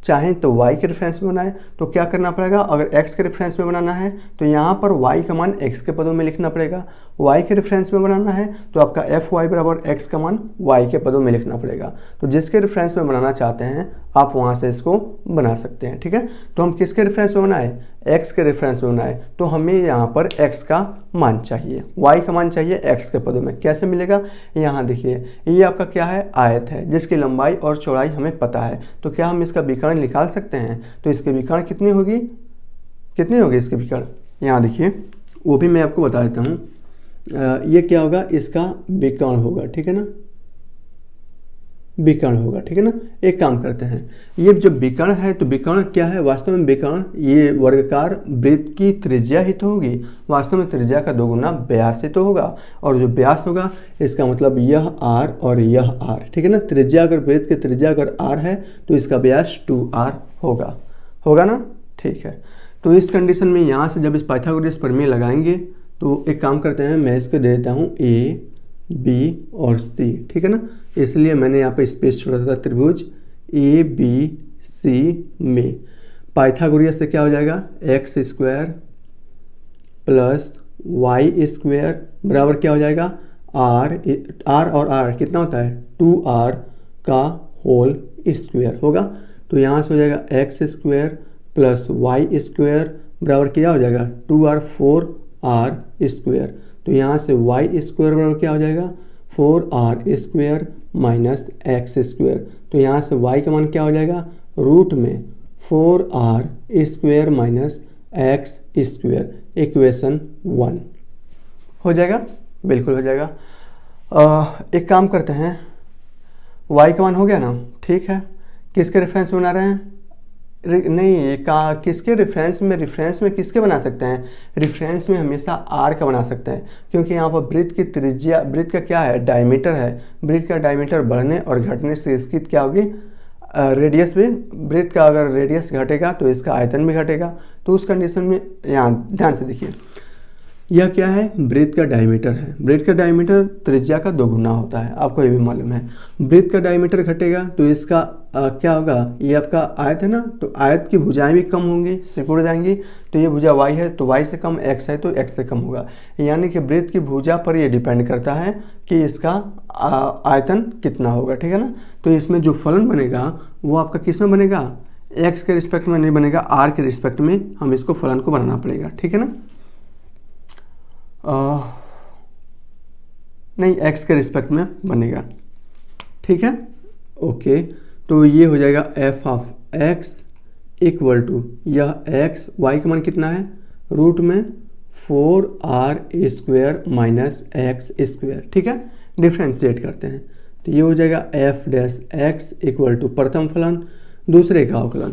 चाहें तो y के रेफरेंस में बनाए, तो क्या करना पड़ेगा? अगर x के रेफरेंस में बनाना है तो यहाँ पर y का मान x के पदों में लिखना पड़ेगा। y के रेफरेंस में बनाना है तो आपका fy बराबर x का मान y के पदों में लिखना पड़ेगा। तो जिसके रेफरेंस में बनाना चाहते हैं आप वहाँ से इसको बना सकते हैं, ठीक है। तो हम किसके रेफरेंस में बनाए? x के रेफरेंस में बनाए, तो हमें यहाँ पर x का मान चाहिए, y का मान चाहिए x के पदों में। कैसे मिलेगा? यहाँ देखिए ये आपका क्या है? आयत है जिसकी लंबाई और चौड़ाई हमें पता है। तो क्या हम इसका विकर्ण निकाल सकते हैं? तो इसकी विकर्ण कितनी होगी इसकी विकर्ण? यहाँ देखिए वो भी मैं आपको बता देता हूँ। ये क्या होगा? इसका विकर्ण होगा, ठीक है ना, विकर्ण होगा, ठीक है ना। एक काम करते हैं, ये जो विकर्ण है तो विकर्ण क्या है? वास्तव में विकर्ण ये वर्गाकार वृत्त की त्रिज्या ही तो होगी। वास्तव में त्रिज्या का 2 गुना व्यास ही तो होगा, और जो व्यास होगा इसका मतलब यह r और यह r, ठीक है ना। त्रिज्या अगर वृत्त की त्रिज्या अगर r है तो इसका व्यास 2r होगा ना, ठीक है। तो इस कंडीशन में यहाँ से जब इस पाइथागोरस प्रमेय लगाएंगे तो एक काम करते हैं, मैं इसको दे देता हूँ a b और c, ठीक है ना। इसलिए मैंने यहाँ पे स्पेस छोड़ा था। त्रिभुज ए बी सी में पाइथागोरस से क्या हो जाएगा? x square plus Y square बराबर क्या हो जाएगा? r और r कितना होता है? 2r का होल स्क्वायर होगा। तो यहाँ से हो जाएगा x square plus Y square बराबर क्या हो जाएगा? 2r 4r square. तो यहाँ से y स्क्वायर बराबर क्या हो जाएगा? 4r square minus X square. तो यहाँ से y का मान क्या हो जाएगा? रूट में 4r square minus X square. Equation 1 हो जाएगा, बिल्कुल हो जाएगा। एक काम करते हैं, y का मान हो गया ना, ठीक है। किसके रेफरेंस में बना रहे हैं? नहीं, किसके रेफरेंस में किसके बना सकते हैं? रेफरेंस में हमेशा r का बना सकते हैं, क्योंकि यहाँ पर वृत्त की त्रिज्या, वृत्त का क्या है? डायमीटर है। वृत्त का डायमीटर बढ़ने और घटने से इसकी क्या होगी? रेडियस भी। वृत्त का अगर रेडियस घटेगा तो इसका आयतन भी घटेगा। तो उस कंडीशन में यहाँ ध्यान से देखिए, यह क्या है? वृत्त का डायमीटर है। वृत्त का डायमीटर त्रिज्या का 2 गुना होता है, आपको ये भी मालूम है। वृत्त का डायमीटर घटेगा तो इसका क्या होगा? ये आपका आयत है ना, तो आयत की भुजाएं भी कम होंगी, सिकुड़ जाएंगी। तो ये भुजा y है तो y से कम, x है तो x से कम होगा। यानी कि वृत्त की भुजा पर ये डिपेंड करता है कि इसका आयतन कितना होगा, ठीक है ना। तो इसमें जो फलन बनेगा वो आपका किस में बनेगा? x के रिस्पेक्ट में नहीं बनेगा, r के रिस्पेक्ट में हम इसको फलन को बनाना पड़ेगा, ठीक है ना। नहीं, x के रिस्पेक्ट में बनेगा, ठीक है, ओके। तो ये हो जाएगा f of x equal to यह x, y का मान कितना है? रूट में 4r square minus X square, ठीक है। डिफ्रेंशिएट करते हैं तो ये हो जाएगा f dash x equal to प्रथम फलन, दूसरे का अवकलन।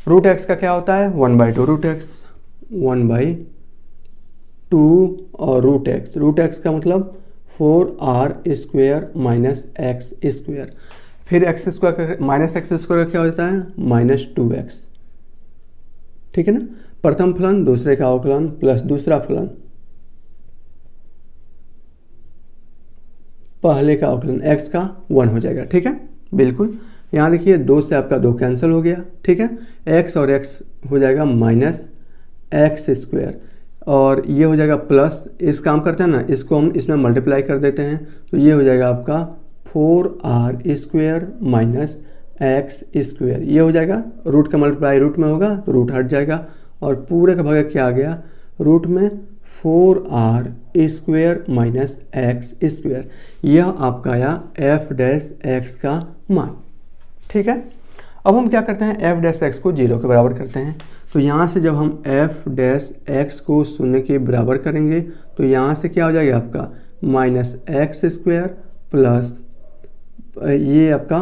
रूट x का क्या होता है? 1/2 रूट x, 1/2 और रूट x का मतलब 4r square minus X square. फिर X square minus X square क्या होता है? -2x, ठीक है ना। प्रथम फलन, दूसरे का अवकलन प्लस दूसरा फलन, पहले का अवकलन, x का 1 हो जाएगा, ठीक है, बिल्कुल। यहाँ देखिए 2 से आपका 2 कैंसिल हो गया, ठीक है। x और x हो जाएगा माइनस एक्स स्क्वायर, और ये हो जाएगा प्लस, इस काम करते हैं ना, इसको हम इसमें मल्टीप्लाई कर देते हैं तो ये हो जाएगा आपका 4r square minus X square. ये हो जाएगा, रूट का मल्टीप्लाई रूट में होगा तो रूट हट जाएगा, और पूरे का भाग क्या आ गया? रूट में 4r square minus X square. यह आपका आया f डैश एक्स का मान, ठीक है। अब हम क्या करते हैं? f डैश एक्स को 0 के बराबर करते हैं। तो यहाँ से जब हम f डैश एक्स को 0 के बराबर करेंगे तो यहाँ से क्या हो जाएगा आपका? माइनस एक्स स्क्वायर प्लस ये आपका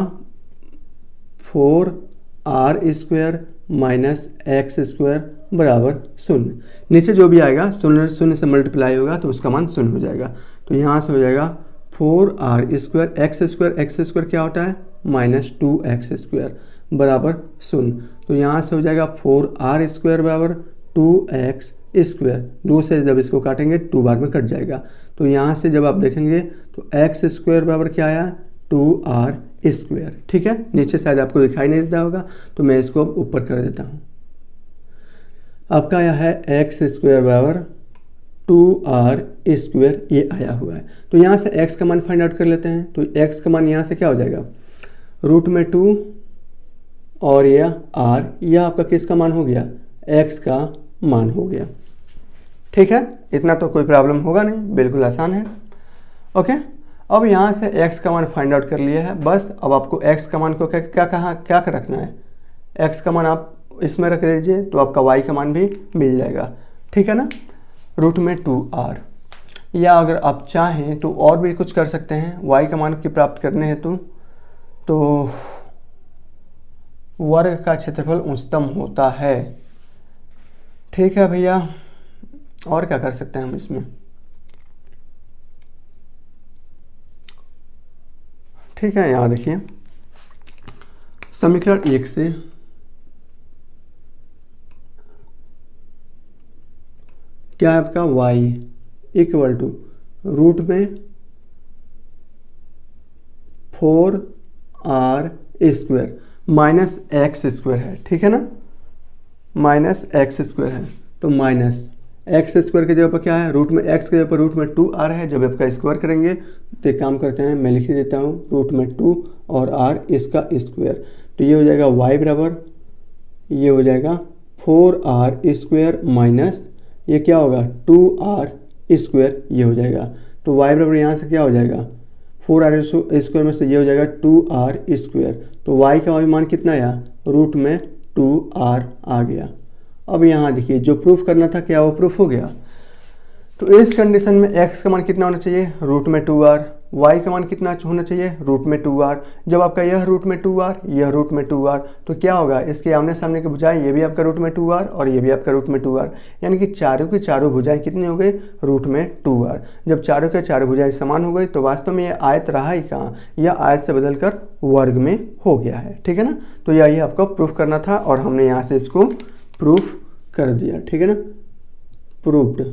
4r² माइनस एक्स स्क्वायर बराबर 0। नीचे जो भी आएगा शून्य शून्य से मल्टीप्लाई होगा तो उसका मान 0 हो जाएगा। तो यहाँ से हो जाएगा 4r² एक्स स्क्वायर क्या होता है -2x² बराबर 0। तो यहाँ से हो जाएगा 4r² बराबर 2x स्क्वायर। 2 से जब इसको काटेंगे 2 बार में कट जाएगा। तो यहाँ से जब आप देखेंगे तो एक्स स्क्वायर बराबर क्या आया 2r²। ठीक है, नीचे शायद आपको दिखाई नहीं देता होगा तो मैं इसको ऊपर कर देता हूँ। आपका यह है एक्स स्क्वायर बराबर 2r², ये आया हुआ है। तो यहाँ से x का मान फाइंड आउट कर लेते हैं। तो x का मान यहाँ से क्या हो जाएगा √2 और यह r, यह आपका किसका मान हो गया x का मान हो गया। ठीक है, इतना तो कोई प्रॉब्लम होगा नहीं, बिल्कुल आसान है। ओके, अब यहाँ से x का मान फाइंड आउट कर लिया है। बस अब आपको x का मान को क्या रखना है, x का मान आप इसमें रख लीजिए तो आपका y का मान भी मिल जाएगा। ठीक है ना, √2r। या अगर आप चाहें तो और भी कुछ कर सकते हैं y का मान की प्राप्त करने हेतु। तो वर्ग का क्षेत्रफल उच्चतम होता है। ठीक है भैया, और क्या कर सकते हैं हम इसमें। ठीक है, यहाँ देखिए समीकरण 1 से क्या है आपका y equal to √4r² minus X square है। ठीक है ना, माइनस एक्स स्क्वायर है। तो माइनस एक्स स्क्वायर की जगह पर क्या है रूट में x की जगह पर √2r है। जब आपका स्क्वायर करेंगे तो एक काम करते हैं, मैं लिख ही देता हूँ √2 और r इसका स्क्वायर। तो ये हो जाएगा y बराबर, ये हो जाएगा 4r² माइनस ये क्या होगा 2r², ये हो जाएगा। तो y बराबर यहाँ से क्या हो जाएगा 4r² में से ये हो जाएगा 2r²। तो y का मान कितना आया √2r आ गया। अब यहाँ देखिए जो प्रूफ करना था क्या वो प्रूफ हो गया। तो इस कंडीशन में x का मान कितना होना चाहिए √2r, y का मान कितना होना चाहिए √2r। जब आपका यह √2r यह √2r तो क्या होगा, इसके आमने सामने की भुजाएं ये भी आपका √2r और ये भी आपका √2r, यानी कि चारों की चारों भुजाएं कितनी हो गई √2r। जब चारों के चारों भुजाएं समान हो गई तो वास्तव में यह आयत रहा ही कहाँ, यह आयत से बदलकर वर्ग में हो गया है। ठीक है ना, तो यही आपको प्रूफ करना था और हमने यहाँ से इसको प्रूफ कर दिया। ठीक है ना, प्रूव्ड।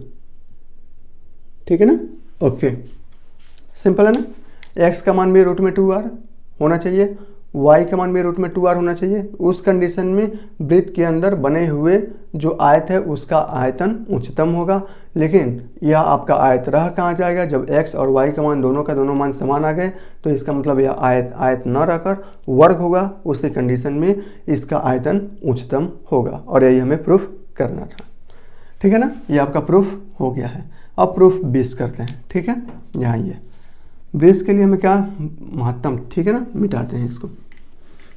ठीक है ना, ओके, सिंपल है ना। x का मान भी √2r होना चाहिए, y का मान भी √2r होना चाहिए। उस कंडीशन में वृत्त के अंदर बने हुए जो आयत है उसका आयतन उच्चतम होगा। लेकिन यह आपका आयत रह कहाँ जाएगा, जब x और y का मान दोनों का दोनों मान समान आ गए तो इसका मतलब यह आयत न रहकर वर्ग होगा। उसी कंडीशन में इसका आयतन उच्चतम होगा और यही हमें प्रूफ करना था। ठीक है ना, ये आपका प्रूफ हो गया है। अब प्रूफ 20 करते हैं। ठीक है, यहाँ ये 20 के लिए हमें क्या महत्तम, ठीक है ना, मिटाते हैं इसको।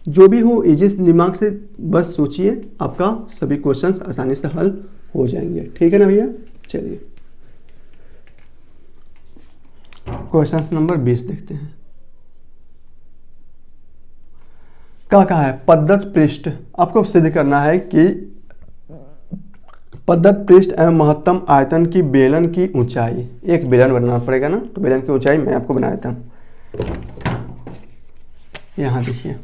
जो भी हो इजी दिमाग से बस सोचिए, आपका सभी क्वेश्चंस आसानी से हल हो जाएंगे। ठीक है ना भैया, चलिए क्वेश्चंस नंबर 20 देखते हैं। क्या कहा है, पद्धत पृष्ठ। आपको सिद्ध करना है कि पद्धत पृष्ठ एवं महत्तम आयतन की बेलन की ऊंचाई, एक बेलन बनाना पड़ेगा ना, तो बेलन की ऊंचाई मैं आपको बना देता हूं। यहां देखिए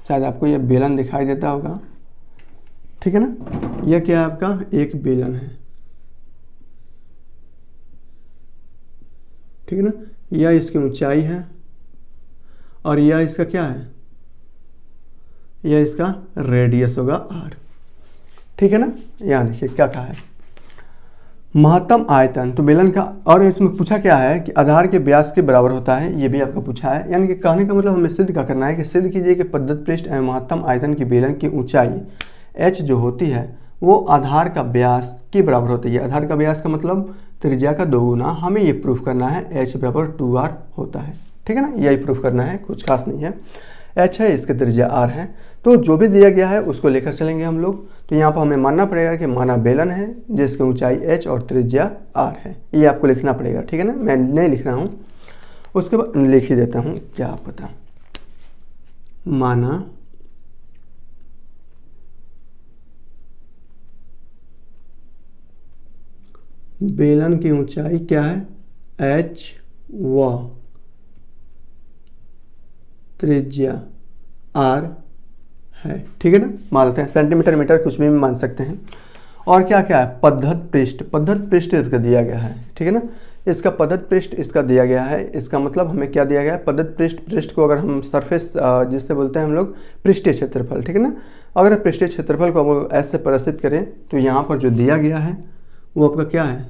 शायद आपको यह बेलन दिखाई देता होगा। ठीक है ना, यह क्या है आपका एक बेलन है। ठीक है ना, यह इसकी ऊंचाई है और यह इसका क्या है, यह इसका रेडियस होगा r। ठीक है ना, यहाँ देखिए क्या कहा है, महत्तम आयतन। तो बेलन का, और इसमें पूछा क्या है कि आधार के व्यास के बराबर होता है, ये भी आपका पूछा है। यानी कि कहने का मतलब हमें सिद्ध क्या करना है कि सिद्ध कीजिए कि पद्धत पृष्ठ एवं महत्तम आयतन की बेलन की ऊंचाई h जो होती है वो आधार का व्यास के बराबर होती है। आधार का व्यास का मतलब त्रिज्या का 2 गुना। हमें ये प्रूफ करना है h बराबर 2r होता है। ठीक है ना, यही प्रूफ करना है, कुछ खास नहीं है। h है, इसके त्रिज्या r है। तो जो भी दिया गया है उसको लेकर चलेंगे हम लोग। तो यहाँ पर हमें मानना पड़ेगा कि माना बेलन है जिसकी ऊंचाई h और त्रिज्या r है। ये आपको लिखना पड़ेगा। ठीक है ना, मैं नहीं लिख रहा हूँ। उसके बाद लिख ही देता हूँ, क्या पता, माना बेलन की ऊंचाई क्या है, h व त्रिज्या r है, ठीक है ना। मान लेते हैं सेंटीमीटर मीटर कुछ भी मान सकते हैं। और क्या क्या है, पद्धत पृष्ठ, पद्धत पृष्ठ इसका दिया गया है, ठीक है ना। इसका पद्धत पृष्ठ इसका दिया गया है, इसका मतलब हमें क्या दिया गया है, पद्धत पृष्ठ, पृष्ठ को अगर हम सरफेस जिससे बोलते हैं हम लोग पृष्ठीय क्षेत्रफल, ठीक है ना। अगर पृष्ठीय क्षेत्रफल को हम ऐसे परिभाषित करें तो यहाँ पर जो दिया गया है वो आपका क्या है,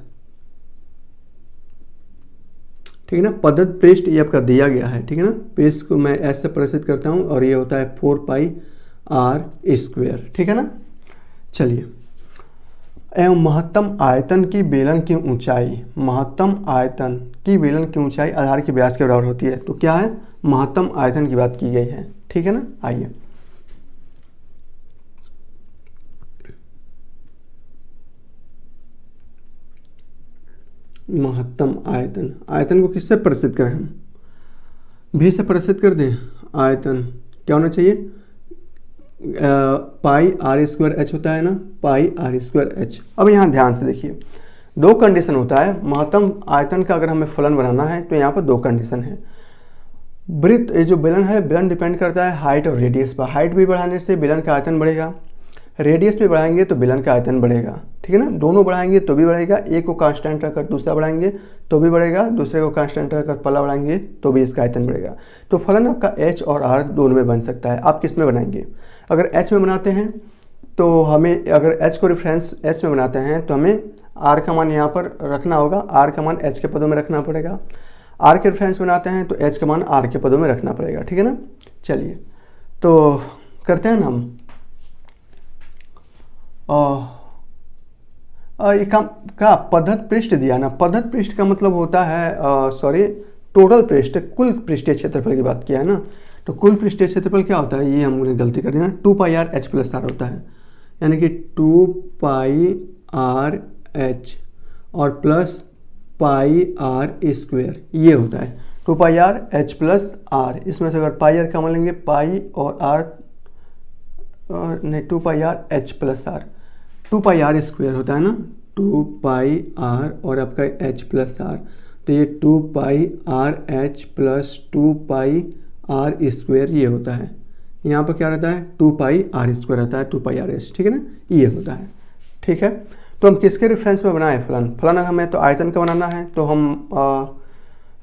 ठीक है ना। पद्धत पृष्ठ ये आपका दिया गया है, ठीक है ना। पृष्ठ को मैं ऐसे परिभाषित करता हूँ और ये होता है 4πr², ठीक है ना। चलिए, एवं महत्तम आयतन की बेलन की ऊंचाई, महत्तम आयतन की बेलन की ऊंचाई आधार के व्यास के बराबर होती है। तो क्या है, महत्तम आयतन की बात की गई है, ठीक है ना। आइए, महत्तम आयतन, आयतन को किससे परिभाषित करें हम, भी से परिभाषित कर दें। आयतन क्या होना चाहिए, πr²h होता है ना, πr²h। अब यहाँ ध्यान से देखिए, दो कंडीशन होता है महत्तम आयतन का। अगर हमें फलन बनाना है तो यहाँ पर दो कंडीशन है। वृत्त, ये जो बेलन है, बेलन डिपेंड करता है हाइट और रेडियस पर। हाइट भी बढ़ाने से बेलन का आयतन बढ़ेगा, रेडियस भी बढ़ाएंगे तो बेलन का आयतन बढ़ेगा, ठीक है ना। दोनों बढ़ाएंगे तो भी बढ़ेगा, एक को कांस्टेंट रखकर दूसरा बढ़ाएंगे तो भी बढ़ेगा, दूसरे को कांस्टेंट रखकर पहला बढ़ाएंगे तो भी इसका आयतन बढ़ेगा। तो फलन आपका h और r दोनों में बन सकता है। आप किस में बनाएंगे, अगर h में बनाते हैं तो हमें, अगर h को रेफरेंस h में बनाते हैं तो हमें r का मान यहाँ पर रखना होगा, r का मान h के पदों में रखना पड़ेगा। r के रेफरेंस बनाते हैं तो h का मान r के पदों में रखना पड़ेगा, ठीक है ना। चलिए, तो करते हैं ना हम। ये का पद्धत पृष्ठ दिया ना, पद्धत पृष्ठ का मतलब होता है सॉरी टोटल पृष्ठ, कुल पृष्ठीय क्षेत्रफल की बात किया है ना। तो कुल पृष्ठीय क्षेत्रफल क्या होता है, ये हमने गलती कर दी ना, 2πr/h+r होता है, यानी कि 2πr/h और प्लस πr², ये होता है 2πr/h+r। इसमें से अगर πr का मान लेंगे, पाई और r नहीं, 2πr/h+r, 2πr² होता है ना, 2πr और आपका h+r, तो ये 2πr/h+2πr², ये होता है। यहाँ पर क्या रहता है, 2πr² रहता है, 2πrh, ठीक है ना, ये होता है, ठीक है। तो हम किसके रेफरेंस में बनाए फलन, फलन अगर हमें तो आयतन का बनाना है तो हम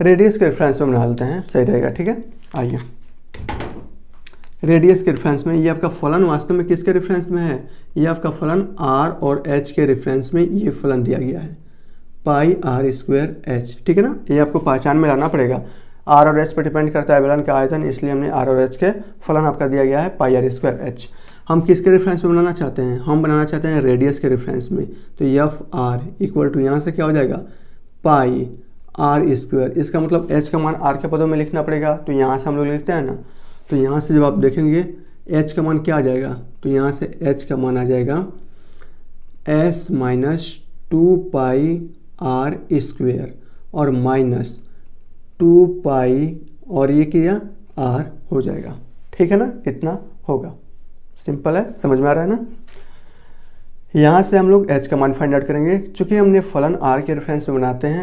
रेडियस के रेफरेंस में बना लेते हैं, सही रहेगा, ठीक है। आइए, रेडियस के रेफरेंस में, ये आपका फलन वास्तव में किसके रेफरेंस में है, ये आपका फलन r और h के रेफरेंस में ये फलन दिया गया है, πr²h, ठीक है ना। ये आपको पहचान में लाना पड़ेगा, r और h पर डिपेंड करता है बेलन का आयतन, इसलिए हमने r और h के फलन आपका दिया गया है πr²h। हम किसके रेफरेंस में बनाना चाहते हैं, हम बनाना चाहते हैं रेडियस के रेफरेंस में। तो fr इक्वल टू यहाँ से क्या हो जाएगा, πr², इसका मतलब h का मान r के पदों में लिखना पड़ेगा। तो यहाँ से हम लोग लिखते हैं ना, तो यहाँ से जब आप देखेंगे h का मान क्या आ जाएगा, तो यहाँ से h का मान आ जाएगा s - 2πr² और माइनस 2π और ये क्या r हो जाएगा, ठीक है ना। इतना होगा, सिंपल है, समझ में आ रहा है ना। यहाँ से हम लोग h का मान फाइंड आउट करेंगे। चूँकि हमने फलन r के रेफरेंस में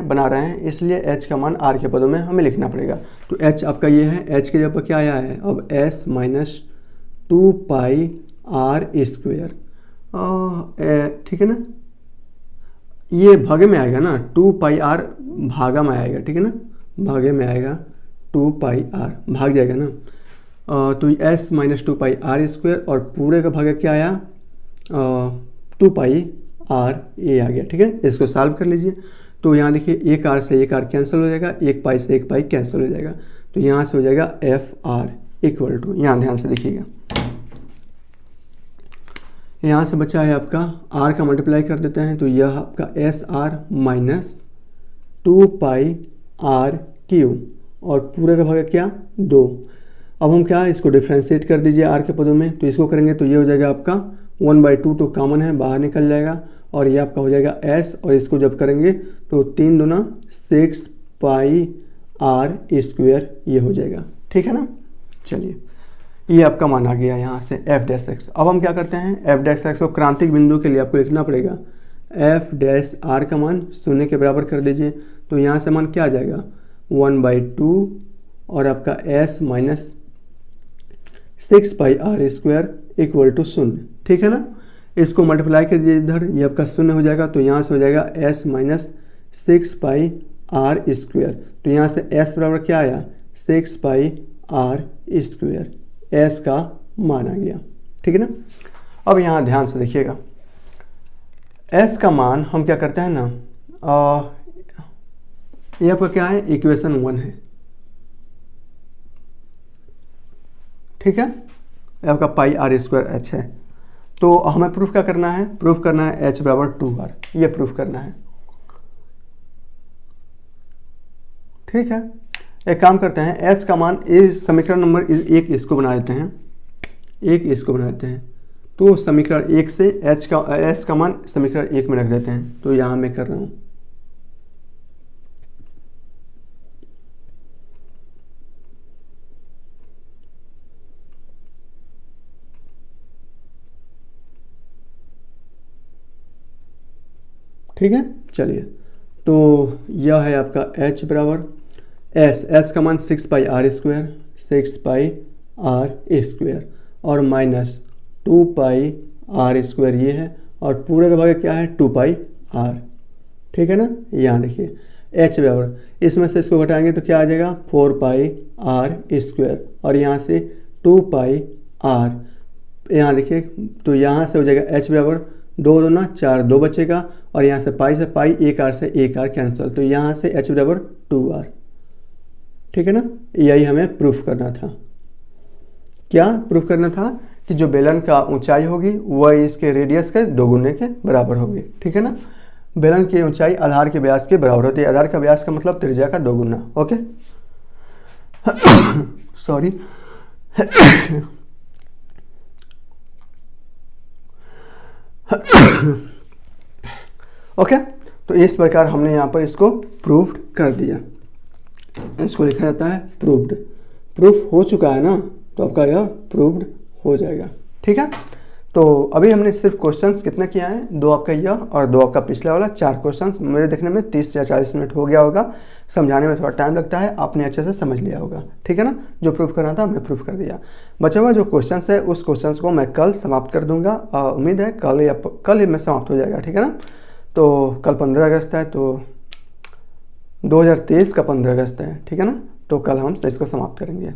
बना रहे हैं, इसलिए h का मान r के पदों में हमें लिखना पड़ेगा। तो h आपका ये है, h के जगह पर क्या आया है, अब s - 2πr², ठीक है ना। ये भागे में आएगा ना, 2πr भागा में आएगा, ठीक है ना, भागे में आएगा 2πr, भाग जाएगा ना। तो s - 2πr² और पूरे का भागा क्या आया, 2πr, ये आ गया, ठीक है। इसको सॉल्व कर लीजिए। तो यहाँ देखिए, एक r से एक r कैंसिल हो जाएगा, एक पाई से एक पाई कैंसिल हो जाएगा, तो यहाँ से हो जाएगा fr इक्वल टू, यहाँ ध्यान से देखिएगा, यहाँ से बचा है आपका r का मल्टीप्लाई कर देते हैं, तो यह आपका sr माइनस 2πr³ और पूरे का भागा क्या, 2। अब हम क्या, इसको डिफ्रेंशिएट कर दीजिए r के पदों में, तो इसको करेंगे तो ये हो जाएगा आपका 1/2, तो कॉमन है, बाहर निकल जाएगा, और ये आपका हो जाएगा s, और इसको जब करेंगे तो 3 दूना 6πr आर स्क्वायर ये हो जाएगा, ठीक है ना। चलिए ये आपका मान आ गया यहाँ से एफ डैश एक्स। अब हम क्या करते हैं, एफ डैश एक्स को क्रांतिक बिंदु के लिए आपको लिखना पड़ेगा, एफ डैश आर का मान 0 के बराबर कर दीजिए। तो यहाँ से मान क्या आ जाएगा 1/2 और आपका S minus 6πr² equal to 0, ठीक है ना। इसको मल्टीप्लाई कर दीजिए इधर, ये आपका 0 हो जाएगा। तो यहाँ से हो जाएगा s माइनस 6πr²। तो यहाँ से s बराबर क्या आया 6πr², s का मान आ गया, ठीक है ना। अब यहाँ ध्यान से देखिएगा, s का मान हम क्या करते हैं ना, ये आपका क्या है इक्वेशन 1 है, ठीक है। आपका πr²h है। तो हमें प्रूफ क्या करना है, प्रूफ करना है h बराबर 2r, ये प्रूफ करना है, ठीक है। एक काम करते हैं, h का मान इस समीकरण नंबर एक इसको बना देते हैं, एक इसको बना देते हैं। तो समीकरण 1 से s का मान समीकरण 1 में रख देते हैं। तो यहाँ मैं कर रहा हूँ, ठीक है। चलिए तो यह है आपका h बराबर s का मान 6πr² और माइनस 2πr² ये है, और पूरे का भाग क्या है 2πr, ठीक है ना। यहाँ देखिए h बराबर, इसमें से इसको घटाएंगे तो क्या आ जाएगा 4πr², और यहाँ से 2πr, यहाँ देखिए तो यहाँ से हो जाएगा h बराबर 2 2 ना 4, 2 बचेगा, और यहाँ से पाई से पाई, एक आर से एक आर कैंसिल। तो यहाँ से h बराबर 2r, ठीक है ना। यही हमें प्रूफ करना था। क्या प्रूफ करना था कि जो बेलन का ऊंचाई होगी वह इसके रेडियस के 2 गुने के बराबर होगी, ठीक है ना। बेलन की ऊंचाई आधार के व्यास के बराबर होती है। आधार का व्यास का मतलब त्रिज्या का 2 गुना, ओके। सॉरी। ओके, तो इस प्रकार हमने यहाँ पर इसको प्रूव्ड कर दिया। इसको लिखा जाता है प्रूव्ड। प्रूफ हो चुका है ना, तो आपका यह प्रूव्ड हो जाएगा, ठीक है। तो अभी हमने सिर्फ क्वेश्चंस कितने किया है, 2 आपका यह और 2 आपका पिछला वाला, 4 क्वेश्चंस। मेरे देखने में 30 या 40 मिनट हो गया होगा। समझाने में थोड़ा टाइम लगता है, आपने अच्छे से समझ लिया होगा, ठीक है ना। जो प्रूफ करना था हमने प्रूफ कर दिया। बचा हुआ जो क्वेश्चंस है उस क्वेश्चंस को मैं कल समाप्त कर दूंगा। उम्मीद है कल ही में समाप्त हो जाएगा, ठीक है ना। तो कल 15 अगस्त है, तो 2023 का 15 अगस्त है, ठीक है ना। तो कल हम इसको समाप्त करेंगे।